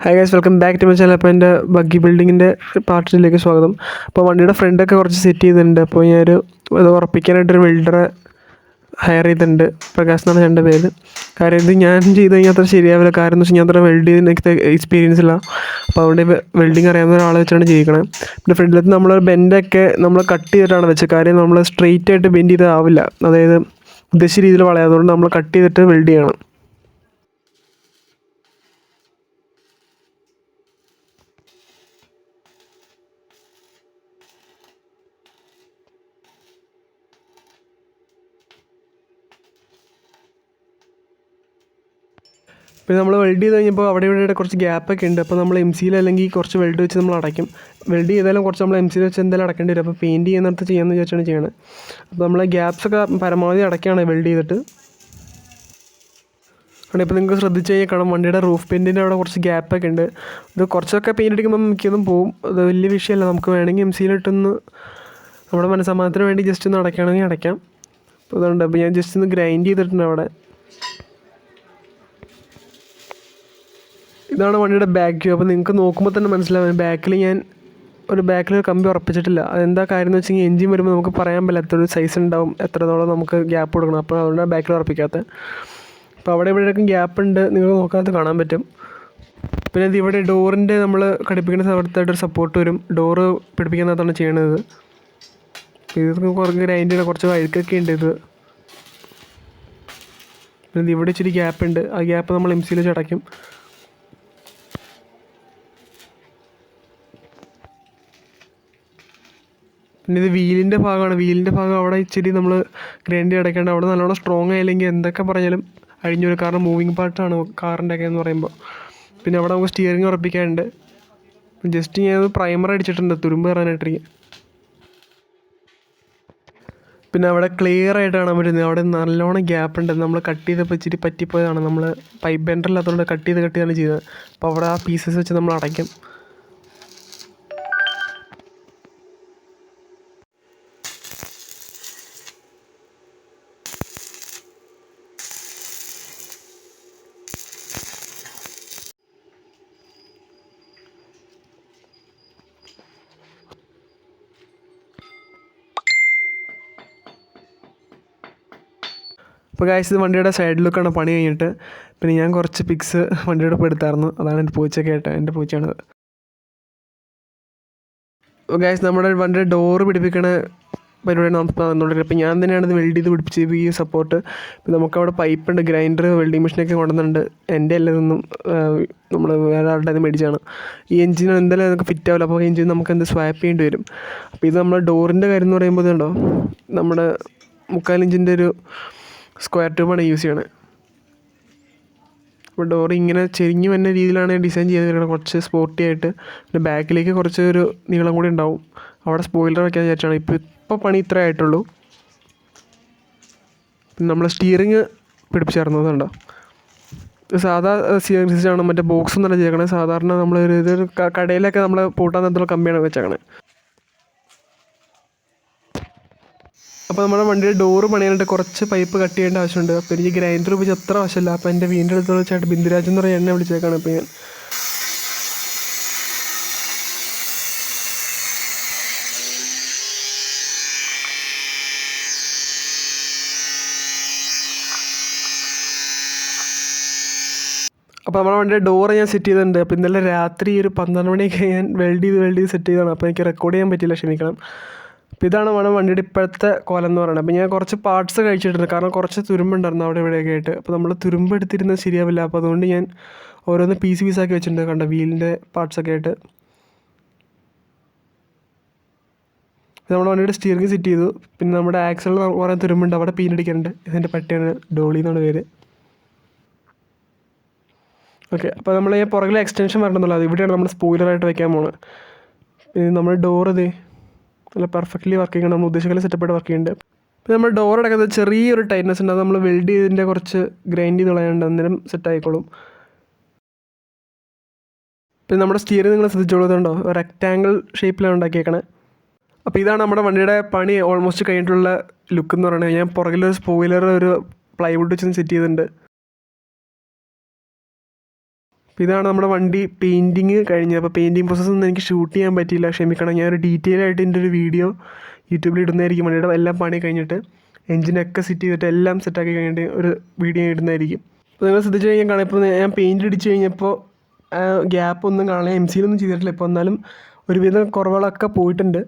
Hi guys, welcome back to my channel. അപ്പോൾ എൻ്റെ buggy ബിൽഡിങ്ങിൻ്റെ പാർട്ടിലേക്ക് സ്വാഗതം. അപ്പോൾ വണ്ടിയുടെ ഫ്രണ്ടൊക്കെ കുറച്ച് സെറ്റ് ചെയ്തിട്ടുണ്ട്. അപ്പോൾ ഞാനൊരു അത് ഉറപ്പിക്കാനായിട്ടൊരു വെൽഡറെ ഹയർ ചെയ്തിട്ടുണ്ട്. പ്രകാശ് എന്നാണ് എൻ്റെ പേര്. കാര്യം ഇത് ഞാൻ ചെയ്ത് കഴിഞ്ഞാൽ അത്ര ശരിയാവില്ല. കാരണം എന്ന് വെച്ചാൽ ഞാൻ അത്ര വെൽഡ് ചെയ്ത് എനിക്ക് എക്സ്പീരിയൻസ് ഇല്ല. അപ്പോൾ അതുകൊണ്ട് വെൽഡിങ് അറിയാവുന്ന ഒരാളെ വെച്ചാണ് ചെയ്യിക്കണത്. പിന്നെ ഫ്രണ്ടിലത്ത് നമ്മൾ ബെൻഡൊക്കെ നമ്മൾ കട്ട് ചെയ്തിട്ടാണ് വെച്ചത്. കാര്യം നമ്മൾ സ്ട്രെയിറ്റ് ആയിട്ട് ബെൻഡ് ചെയ്താവില്ല, അതായത് ഉദ്ദേശിച്ച രീതിയിൽ വളയാതുകൊണ്ട് നമ്മൾ കട്ട് ചെയ്തിട്ട് വെൽഡ് ചെയ്യണം. പിന്നെ നമ്മൾ വെൽഡ് ചെയ്ത് കഴിഞ്ഞപ്പോൾ അവിടെ ഇവിടെ കുറച്ച് ഗ്യാപ്പൊക്കെ ഉണ്ട്. അപ്പോൾ നമ്മൾ MCയിൽ അല്ലെങ്കിൽ കുറച്ച് വെൽഡ് വെച്ച് നമ്മൾ അടയ്ക്കും. വെൽഡ് ചെയ്താലും കുറച്ച് നമ്മൾ MCയിൽ വെച്ച് എന്തായാലും അടയ്ക്കേണ്ടി വരും. അപ്പോൾ പെയിൻറ്റ് ചെയ്യുന്നിടത്ത് ചെയ്യാമെന്ന് വിചാരിച്ചാണ് ചെയ്യണത്. അപ്പോൾ നമ്മൾ ഗ്യാപ്സൊക്കെ പരമാവധി അടയ്ക്കുകയാണ് വെൽഡ് ചെയ്തിട്ട്. അവിടെ ഇപ്പോൾ നിങ്ങൾക്ക് ശ്രദ്ധിച്ച് കഴിഞ്ഞാൽ കാണാം, വണ്ടിയുടെ റൂഫ് പെയിൻറ്റിൻ്റെ അവിടെ കുറച്ച് ഗ്യാപ്പൊക്കെ ഉണ്ട്. ഇത് കുറച്ചൊക്കെ പെയിൻറ്റ് അടിക്കുമ്പോൾ മിക്കതും പോവും. അത് വലിയ വിഷയമല്ല. നമുക്ക് വേണമെങ്കിൽ MCയിലിട്ടൊന്ന് നമ്മുടെ മനസ്സമാധാനത്തിന് വേണ്ടി ജസ്റ്റ് ഒന്ന് അടയ്ക്കുകയാണെങ്കിൽ അടയ്ക്കാം. അപ്പോൾ അതുകൊണ്ട് അപ്പോൾ ഞാൻ ജസ്റ്റ് ഒന്ന് ഗ്രൈൻഡ് ചെയ്തിട്ടുണ്ട് അവിടെ. ഇതാണ് വണ്ടിയുടെ ബാക്ക് വ്യൂ. അപ്പോൾ നിങ്ങൾക്ക് നോക്കുമ്പോൾ തന്നെ മനസ്സിലാവും, ബാക്കിലൊരു കമ്പി ഉറപ്പിച്ചിട്ടില്ല. അതെന്താ കാര്യം എന്ന് വെച്ചാൽ എഞ്ചിൻ വരുമ്പോൾ നമുക്ക് പറയാൻ പറ്റില്ല എത്ര ഒരു സൈസ് ഉണ്ടാവും, എത്രത്തോളം നമുക്ക് ഗ്യാപ്പ് കൊടുക്കണം. അപ്പോൾ അതുകൊണ്ടാണ് ബാക്കിൽ ഉറപ്പിക്കാത്തത്. അപ്പോൾ അവിടെ ഇവിടെയൊക്കെ ഗ്യാപ്പ് ഉണ്ട്, നിങ്ങൾ നോക്കാതെ കാണാൻ പറ്റും. പിന്നെ ഇത് ഇവിടെ ഡോറിൻ്റെ നമ്മൾ ഘടിപ്പിക്കുന്ന സ്ഥലത്തായിട്ടൊരു സപ്പോർട്ട് വരും. ഡോറ് പിടിപ്പിക്കുന്നതാണ് ചെയ്യണത്. ഇത് കുറച്ച് ഗ്രൈൻഡ് ചെയ്യണം, കുറച്ച് വഴുക്കൊക്കെ ഉണ്ട് ഇത്. പിന്നെ ഇത് ഇവിടെ ഇച്ചിരി ഗ്യാപ്പ് ഉണ്ട്. ആ ഗ്യാപ്പ് നമ്മൾ MCയിൽ വെച്ച് അടയ്ക്കും. പിന്നെ ഇത് വീലിൻ്റെ ഭാഗമാണ്. വീലിൻ്റെ ഭാഗം അവിടെ ഇച്ചിരി നമ്മൾ ഗ്രൈൻഡ് അടയ്ക്കേണ്ട. അവിടെ നല്ലോണം സ്ട്രോങ് ആയില്ലെങ്കിൽ എന്തൊക്കെ പറഞ്ഞാലും അഴിഞ്ഞു വരും. കാരണം മൂവിങ് പാർട്ടാണ് കാറിൻ്റെ ഒക്കെ എന്ന് പറയുമ്പോൾ. പിന്നെ അവിടെ നമുക്ക് സ്റ്റിയറിംഗ് ഉറപ്പിക്കാനുണ്ട്. ജസ്റ്റ് ഞാനത് പ്രൈമർ അടിച്ചിട്ടുണ്ട് തുരുമ്പ് കയറാനായിട്ടിരിക്കും. പിന്നെ അവിടെ ക്ലിയർ ആയിട്ട് കാണാൻ പറ്റുന്നത് അവിടെ നല്ലോണം ഗ്യാപ്പ് ഉണ്ട്. നമ്മൾ കട്ട് ചെയ്തപ്പോൾ ഇച്ചിരി പറ്റിപ്പോയതാണ്. നമ്മൾ പൈപ്പ് ബെൻഡറില്ലാത്തതുകൊണ്ട് കട്ട് ചെയ്താണ് ചെയ്തത്. അപ്പോൾ അവിടെ ആ പീസസ് വെച്ച് നമ്മൾ അടയ്ക്കും. അപ്പോൾ ഗൈസ്, ഇത് വണ്ടിയുടെ സൈഡ് ലുക്കാണ് പണി കഴിഞ്ഞിട്ട്. പിന്നെ ഞാൻ കുറച്ച് പിക്സ് വണ്ടിയുടെ ഒപ്പം എടുത്തായിരുന്നു. അതാണ് എൻ്റെ പൂച്ചയൊക്കെ ആയിട്ട്, എൻ്റെ പൂച്ചയാണത്. ഗൈസ്, നമ്മുടെ വണ്ടിയുടെ ഡോറ് പിടിപ്പിക്കണ പരിപാടിയാണ് നടന്നുകൊണ്ടിരിക്കുന്നത്. അപ്പോൾ ഞാൻ തന്നെയാണ് ഇത് വെൽഡ് ചെയ്ത് പിടിപ്പിച്ചത്, ഈ സപ്പോർട്ട്. ഇപ്പോൾ നമുക്കവിടെ പൈപ്പുണ്ട്, ഗ്രൈൻഡർ, വെൽഡിങ് മെഷീനൊക്കെ കൊണ്ടുവന്നിട്ടുണ്ട്. എൻ്റെ അല്ല, ഇതൊന്നും നമ്മൾ വേറെ ആളുടെ അത് മേടിച്ചാണ്. ഈ എഞ്ചിൻ എന്തായാലും നമുക്ക് ഫിറ്റ് ആവില്ല. അപ്പോൾ എഞ്ചിൻ നമുക്ക് എന്ത് സ്വാപ്പ് ചെയ്യേണ്ടി വരും. അപ്പോൾ ഇത് നമ്മുടെ ഡോറിൻ്റെ കാര്യം എന്ന് പറയുമ്പോൾ ഇതുണ്ടോ, നമ്മുടെ 3/4 ഇഞ്ചിൻ്റെ ഒരു സ്ക്വയർ ട്യൂബാണ് യൂസ് ചെയ്യണത്. അപ്പോൾ ഡോർ ഇങ്ങനെ ചെരിഞ്ഞ് വരുന്ന രീതിയിലാണ് ഡിസൈൻ ചെയ്ത് വരുന്നത്, കുറച്ച് സ്പോർട്ടി ആയിട്ട്. പിന്നെ ബാക്കിലേക്ക് കുറച്ച് ഒരു നീളം കൂടി ഉണ്ടാവും. അവിടെ സ്പോയിലർ വയ്ക്കാൻ വിചാരിച്ചാണ്. ഇപ്പോൾ പണി ഇത്രേ ആയിട്ടുള്ളൂ. പിന്നെ നമ്മൾ സ്റ്റിയറിങ് പിടിപ്പിച്ചിരുന്നതുണ്ടോ, സാധാ സ്റ്റിയറിങ് സിസ്റ്റമാണ്, മറ്റേ ബോക്സ് ഒന്നല്ല ചെയ്തേക്കണേ. സാധാരണ നമ്മൾ ഇതൊരു കടയിലൊക്കെ നമ്മൾ പൂട്ടാൻ നേരത്തുള്ള കമ്പിയാണ് വെച്ചേക്കണേ. അപ്പോൾ നമ്മുടെ വണ്ടിയുടെ ഡോറ് പണിയാനായിട്ട് കുറച്ച് പൈപ്പ് കട്ട് ചെയ്യേണ്ട ആവശ്യമുണ്ട്. അപ്പോൾ എനിക്ക് ഗ്രൈൻഡർ ഉപയോഗിച്ച് അത്ര ആവശ്യമില്ല. അപ്പോൾ എൻ്റെ വീടിൻ്റെ അടുത്തുള്ള ചേട്ടൻ ബിന്ദുരാജ് എന്ന് പറയുന്ന എന്നെ വിളിച്ചേക്കാണ്. അപ്പോൾ ഞാൻ അപ്പോൾ നമ്മുടെ വണ്ടിയുടെ ഡോറ് ഞാൻ സെറ്റ് ചെയ്തിട്ടുണ്ട്. അപ്പോൾ ഇന്നലെ രാത്രി ഒരു 12 മണിയൊക്കെ ഞാൻ വെൽഡ് ചെയ്ത് സെറ്റ് ചെയ്തതാണ്. അപ്പോൾ എനിക്ക് റെക്കോർഡ് ചെയ്യാൻ പറ്റില്ല, ക്ഷമിക്കണം. അപ്പോൾ ഇതാണ് വണ്ടിയുടെ ഇപ്പോഴത്തെ കോലം എന്ന് പറയുന്നത്. അപ്പോൾ ഞാൻ കുറച്ച് പാർട്സ് കഴിച്ചിട്ടുണ്ട്, കാരണം കുറച്ച് തുരുമ്പുണ്ടായിരുന്നു അവിടെ ഇവിടെയൊക്കെ ആയിട്ട്. അപ്പോൾ നമ്മൾ തുരുമ്പ് എടുത്തിരുന്നത് ശരിയാവില്ല. അപ്പോൾ അതുകൊണ്ട് ഞാൻ ഓരോന്ന് പീസാക്കി വെച്ചിട്ടുണ്ട്, കണ്ട വീലിൻ്റെ പാർട്സൊക്കെ ആയിട്ട്. നമ്മുടെ വണ്ടിയുടെ സ്റ്റിയറിംഗ് സെറ്റ് ചെയ്തു. പിന്നെ നമ്മുടെ ആക്സലിൽ കുറേ തുരുമ്പുണ്ട്, അവിടെ പീനടിക്കാനുണ്ട്. ഇതിൻ്റെ പട്ടിയാണ് ഡോളി എന്നാണ് പേര്. ഓക്കെ, അപ്പോൾ നമ്മൾ ഈ പുറകിലെ എക്സ്റ്റൻഷൻ വരണമെന്നുള്ളത് ഇവിടെയാണ് നമ്മൾ സ്പോയിലറായിട്ട് വയ്ക്കാൻ പോകുന്നത്. പിന്നെ നമ്മുടെ ഡോർ ഇത് നല്ല പെർഫെക്റ്റ്ലി വർക്ക് ചെയ്യണം, നമ്മൾ ഉദ്ദേശിക്കുന്ന സെറ്റപ്പായിട്ട് വർക്ക് ചെയ്യുന്നുണ്ട്. പിന്നെ നമ്മൾ ഡോർ അടക്കുന്നത് ചെറിയൊരു ടൈറ്റ്നസ് ഉണ്ട്, അത് നമ്മൾ വെൽഡ് ചെയ്തതിൻ്റെ കുറച്ച് ഗ്രൈൻഡ് ചെയ്ത് കളയാനുണ്ട്, അന്നേരം സെറ്റ് ആയിക്കോളും. പിന്നെ നമ്മുടെ സ്റ്റിയറിംഗ് നിങ്ങൾ ശ്രദ്ധിച്ചോളുന്നുണ്ടോ, റെക്റ്റാങ്കിൾ ഷേപ്പിലാണ് ഉണ്ടാക്കിയേക്കണേ. അപ്പോൾ ഇതാണ് നമ്മുടെ വണ്ടിയുടെ പണി ഓൾമോസ്റ്റ് കഴിഞ്ഞിട്ടുള്ള ലുക്ക് എന്ന് പറയുന്നത്. ഞാൻ പുറകിലൊരു സ്പോയിലർ, ഒരു പ്ലൈവുഡ് വെച്ച് സെറ്റ് ചെയ്തിട്ടുണ്ട്. അപ്പോൾ ഇതാണ് നമ്മുടെ വണ്ടി പെയിൻറ്റിങ് കഴിഞ്ഞത്. അപ്പോൾ പെയിൻറ്റിങ് പ്രോസസ്സൊന്നും എനിക്ക് ഷൂട്ട് ചെയ്യാൻ പറ്റിയില്ല, ക്ഷമിക്കണം. ഞാനൊരു ഡീറ്റെയിൽ ആയിട്ട് ഇതിൻ്റെ ഒരു വീഡിയോ യൂട്യൂബിൽ ഇടുന്നതായിരിക്കും. വണ്ടിയുടെ എല്ലാം പണി കഴിഞ്ഞിട്ട് എഞ്ചിനൊക്കെ സെറ്റ് ചെയ്തിട്ട് എല്ലാം സെറ്റാക്കി കഴിഞ്ഞിട്ട് ഒരു വീഡിയോ ഇടുന്നതായിരിക്കും. അപ്പോൾ നിങ്ങൾ ശ്രദ്ധിച്ച് കഴിഞ്ഞാൽ കാണാം, ഇപ്പോൾ ഞാൻ പെയിൻറ്റ് അടിച്ച് കഴിഞ്ഞപ്പോൾ ഗ്യാപ്പൊന്നും കാണാൻ എംസിയിലൊന്നും ചെയ്തിട്ടില്ല. ഇപ്പോൾ എന്നാലും ഒരുവിധം കുറവുകളൊക്കെ പോയിട്ടുണ്ട്.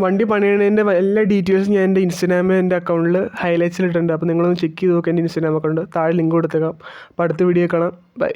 വണ്ടി പണിയണതിൻ്റെ എല്ലാ ഡീറ്റെയിൽസും ഞാൻ എൻ്റെ ഇൻസ്റ്റാഗ്രാമിൽ എൻ്റെ അക്കൗണ്ടിൽ ഹൈലൈറ്റ്സിലിട്ടുണ്ട്. അപ്പോൾ നിങ്ങളൊന്ന് ചെക്ക് ചെയ്ത് നോക്കുക. എൻ്റെ ഇൻസ്റ്റാഗ്രാം അക്കൗണ്ട് താഴെ ലിങ്ക് കൊടുത്തേക്കാം. അപ്പോൾ അടുത്ത വീഡിയോ കാണാം. ബൈ.